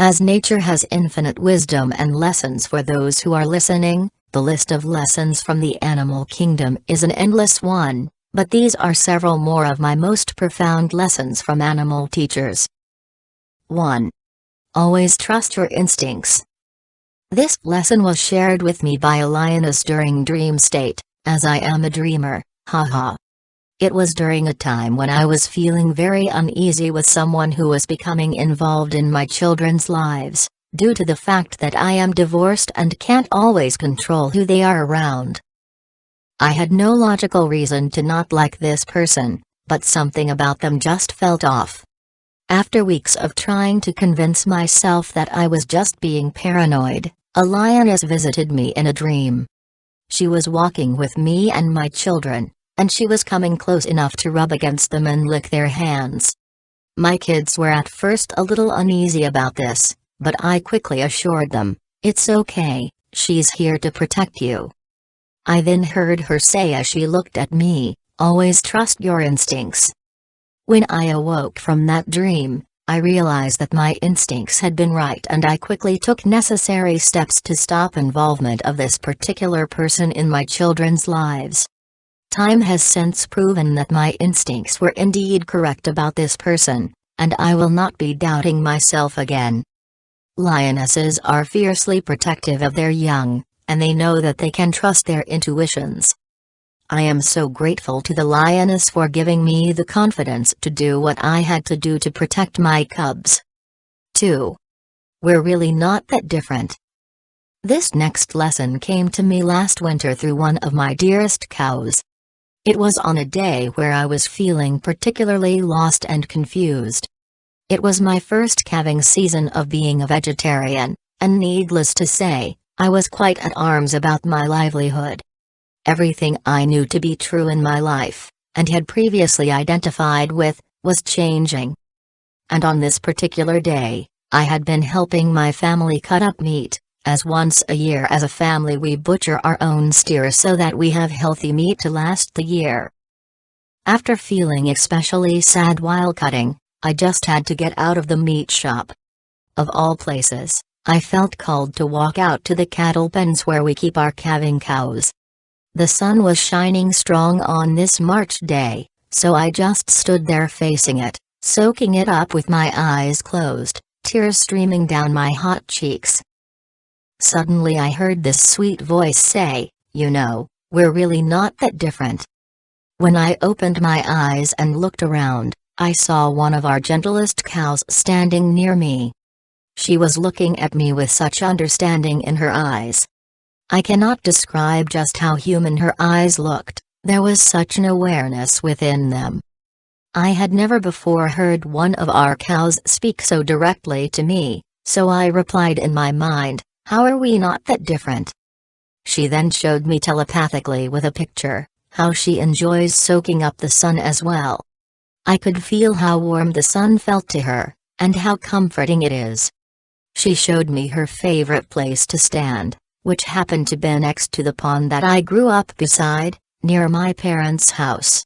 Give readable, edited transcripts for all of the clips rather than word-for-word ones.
As nature has infinite wisdom and lessons for those who are listening, the list of lessons from the animal kingdom is an endless one, but these are several more of my most profound lessons from animal teachers. 1. Always trust your instincts. This lesson was shared with me by a lioness during dream state, as I am a dreamer, haha. It was during a time when I was feeling very uneasy with someone who was becoming involved in my children's lives, due to the fact that I am divorced and can't always control who they are around. I had no logical reason to not like this person, but something about them just felt off. After weeks of trying to convince myself that I was just being paranoid, a lioness visited me in a dream. She was walking with me and my children, and she was coming close enough to rub against them and lick their hands. My kids were at first a little uneasy about this, but I quickly assured them, "It's okay, she's here to protect you." I then heard her say as she looked at me, "Always trust your instincts." When I awoke from that dream, I realized that my instincts had been right, and I quickly took necessary steps to stop involvement of this particular person in my children's lives. Time has since proven that my instincts were indeed correct about this person, and I will not be doubting myself again. Lionesses are fiercely protective of their young, and they know that they can trust their intuitions. I am so grateful to the lioness for giving me the confidence to do what I had to do to protect my cubs. 2. We're really not that different. This next lesson came to me last winter through one of my dearest cows. It was on a day where I was feeling particularly lost and confused. It was my first calving season of being a vegetarian, and needless to say, I was quite at arms about my livelihood. Everything I knew to be true in my life, and had previously identified with, was changing. And on this particular day, I had been helping my family cut up meat, as once a year as a family we butcher our own steers so that we have healthy meat to last the year. After feeling especially sad while cutting, I just had to get out of the meat shop. Of all places, I felt called to walk out to the cattle pens where we keep our calving cows. The sun was shining strong on this March day, so I just stood there facing it, soaking it up with my eyes closed, tears streaming down my hot cheeks. Suddenly I heard this sweet voice say, "You know, we're really not that different." When I opened my eyes and looked around, I saw one of our gentlest cows standing near me. She was looking at me with such understanding in her eyes. I cannot describe just how human her eyes looked, there was such an awareness within them. I had never before heard one of our cows speak so directly to me, so I replied in my mind, "How are we not that different?" She then showed me telepathically with a picture, how she enjoys soaking up the sun as well. I could feel how warm the sun felt to her, and how comforting it is. She showed me her favorite place to stand, which happened to be next to the pond that I grew up beside, near my parents' house.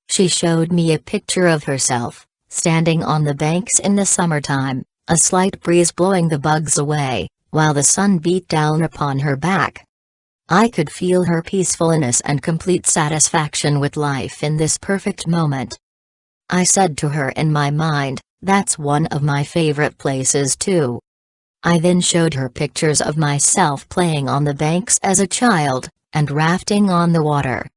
She showed me a picture of herself, standing on the banks in the summertime, a slight breeze blowing the bugs away, while the sun beat down upon her back. I could feel her peacefulness and complete satisfaction with life in this perfect moment. I said to her in my mind, "That's one of my favorite places too." I then showed her pictures of myself playing on the banks as a child, and rafting on the water.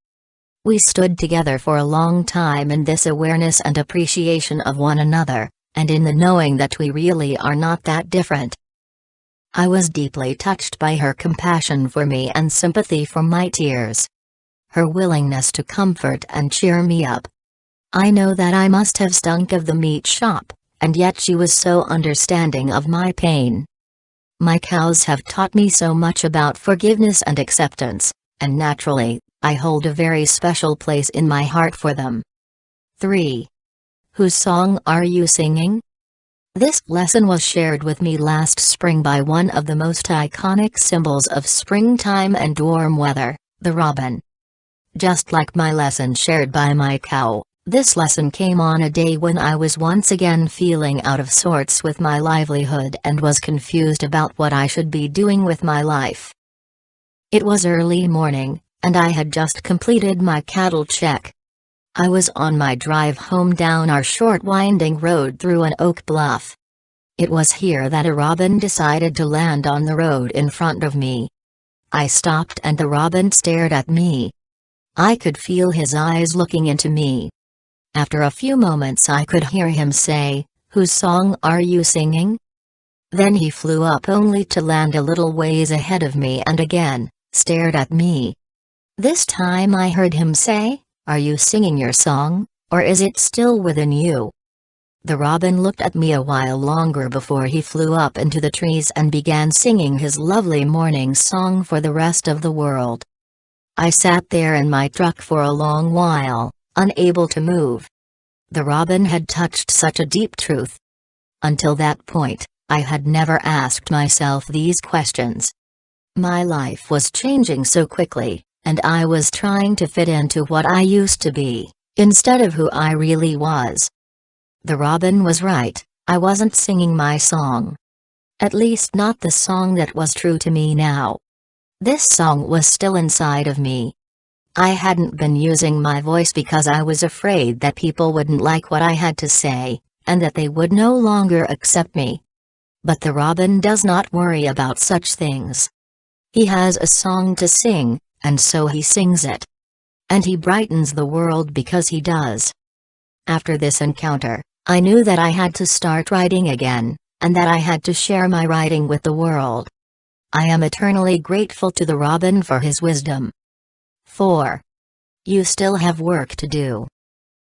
We stood together for a long time in this awareness and appreciation of one another, and in the knowing that we really are not that different. I was deeply touched by her compassion for me and sympathy for my tears. Her willingness to comfort and cheer me up. I know that I must have stunk of the meat shop, and yet she was so understanding of my pain. My cows have taught me so much about forgiveness and acceptance, and naturally, I hold a very special place in my heart for them. 3. Whose song are you singing? This lesson was shared with me last spring by one of the most iconic symbols of springtime and warm weather, the robin. Just like my lesson shared by my cow, This lesson came on a day when I was once again feeling out of sorts with my livelihood and was confused about what I should be doing with my life. It was early morning, and I had just completed my cattle check. I was on my drive home down our short winding road through an oak bluff. It was here that a robin decided to land on the road in front of me. I stopped and the robin stared at me. I could feel his eyes looking into me. After a few moments I could hear him say, "Whose song are you singing?" Then he flew up only to land a little ways ahead of me and again stared at me. This time I heard him say, "Are you singing your song, or is it still within you?" The robin looked at me a while longer before he flew up into the trees and began singing his lovely morning song for the rest of the world. I sat there in my truck for a long while, unable to move. The robin had touched such a deep truth. Until that point, I had never asked myself these questions. My life was changing so quickly, and I was trying to fit into what I used to be, instead of who I really was. The robin was right, I wasn't singing my song. At least not the song that was true to me now. This song was still inside of me. I hadn't been using my voice because I was afraid that people wouldn't like what I had to say, and that they would no longer accept me. But the robin does not worry about such things. He has a song to sing, and so he sings it. And he brightens the world because he does. After this encounter, I knew that I had to start writing again, and that I had to share my writing with the world. I am eternally grateful to the robin for his wisdom. 4. You still have work to do.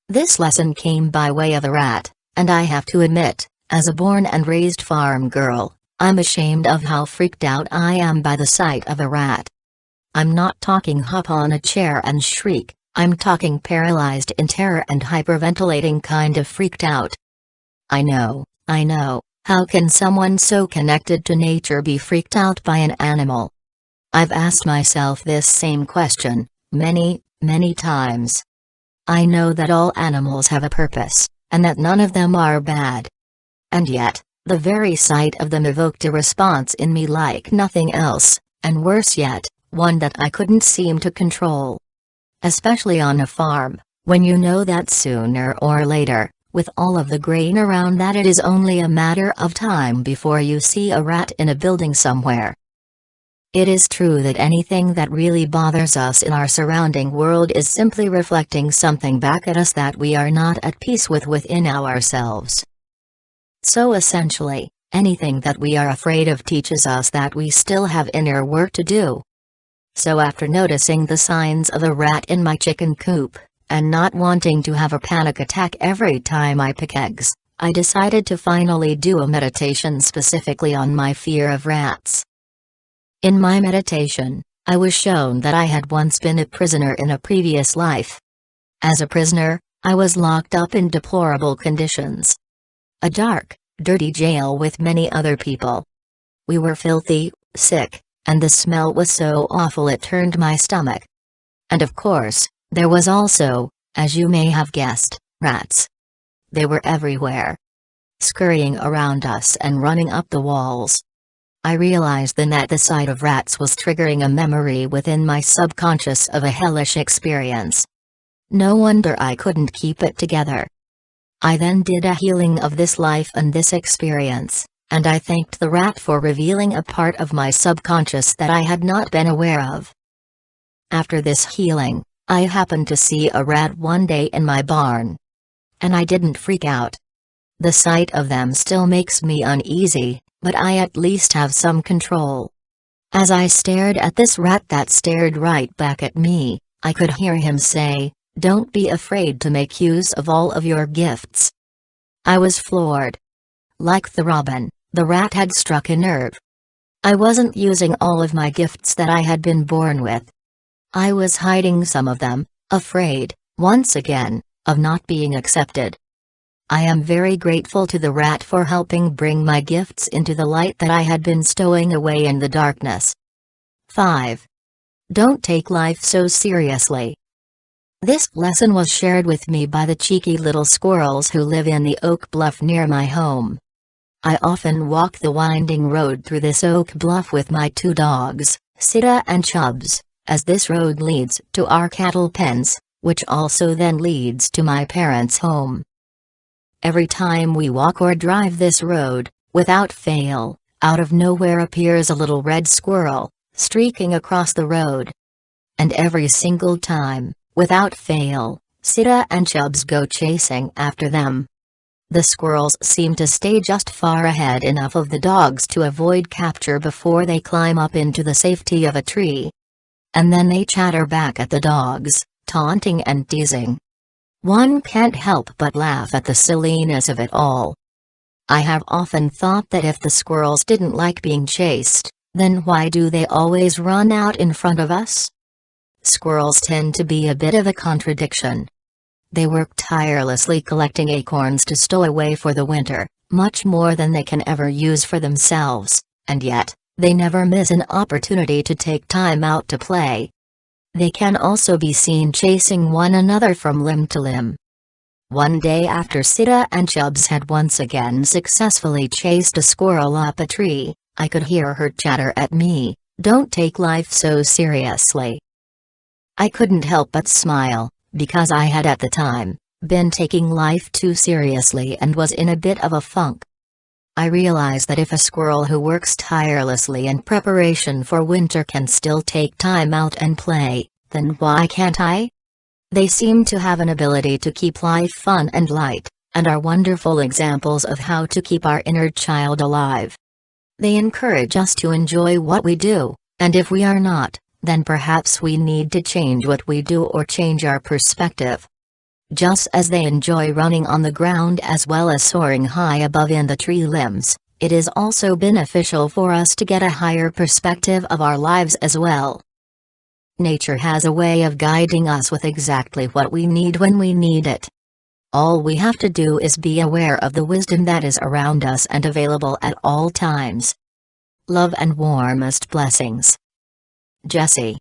This lesson came by way of a rat, and I have to admit, as a born and raised farm girl, I'm ashamed of how freaked out I am by the sight of a rat. I'm not talking hop on a chair and shriek, I'm talking paralyzed in terror and hyperventilating kind of freaked out. I know, how can someone so connected to nature be freaked out by an animal? I've asked myself this same question, many, many times. I know that all animals have a purpose, and that none of them are bad. And yet, the very sight of them evoked a response in me like nothing else, and worse yet, one that I couldn't seem to control. Especially on a farm, when you know that sooner or later, with all of the grain around, that it is only a matter of time before you see a rat in a building somewhere. It is true that anything that really bothers us in our surrounding world is simply reflecting something back at us that we are not at peace with within ourselves. So essentially, anything that we are afraid of teaches us that we still have inner work to do. So after noticing the signs of a rat in my chicken coop, and not wanting to have a panic attack every time I pick eggs, I decided to finally do a meditation specifically on my fear of rats. In my meditation, I was shown that I had once been a prisoner in a previous life. As a prisoner, I was locked up in deplorable conditions. A dark, dirty jail with many other people. We were filthy, sick, and the smell was so awful it turned my stomach. And of course, there was also, as you may have guessed, rats. They were everywhere. Scurrying around us and running up the walls. I realized then that the sight of rats was triggering a memory within my subconscious of a hellish experience. No wonder I couldn't keep it together. I then did a healing of this life and this experience, and I thanked the rat for revealing a part of my subconscious that I had not been aware of. After this healing, I happened to see a rat one day in my barn. And I didn't freak out. The sight of them still makes me uneasy, but I at least have some control. As I stared at this rat that stared right back at me, I could hear him say, "Don't be afraid to make use of all of your gifts." I was floored. Like the robin, the rat had struck a nerve. I wasn't using all of my gifts that I had been born with. I was hiding some of them, afraid, once again, of not being accepted. I am very grateful to the rat for helping bring my gifts into the light that I had been stowing away in the darkness. 5. Don't take life so seriously. This lesson was shared with me by the cheeky little squirrels who live in the oak bluff near my home. I often walk the winding road through this oak bluff with my 2 dogs, Sita and Chubbs, as this road leads to our cattle pens, which also then leads to my parents' home. Every time we walk or drive this road, without fail, out of nowhere appears a little red squirrel, streaking across the road. And every single time, without fail, Sita and Chubbs go chasing after them. The squirrels seem to stay just far ahead enough of the dogs to avoid capture before they climb up into the safety of a tree. And then they chatter back at the dogs, taunting and teasing. One can't help but laugh at the silliness of it all. I have often thought that if the squirrels didn't like being chased, then why do they always run out in front of us? Squirrels tend to be a bit of a contradiction. They work tirelessly collecting acorns to stow away for the winter, much more than they can ever use for themselves, and yet, they never miss an opportunity to take time out to play. They can also be seen chasing one another from limb to limb. One day after Sita and Chubbs had once again successfully chased a squirrel up a tree, I could hear her chatter at me, "Don't take life so seriously." I couldn't help but smile, because I had at the time been taking life too seriously and was in a bit of a funk. I realized that if a squirrel who works tirelessly in preparation for winter can still take time out and play, then why can't I? They seem to have an ability to keep life fun and light, and are wonderful examples of how to keep our inner child alive. They encourage us to enjoy what we do, and if we are not, then perhaps we need to change what we do or change our perspective. Just as they enjoy running on the ground as well as soaring high above in the tree limbs, it is also beneficial for us to get a higher perspective of our lives as well. Nature has a way of guiding us with exactly what we need when we need it. All we have to do is be aware of the wisdom that is around us and available at all times. Love and warmest blessings. Jesse.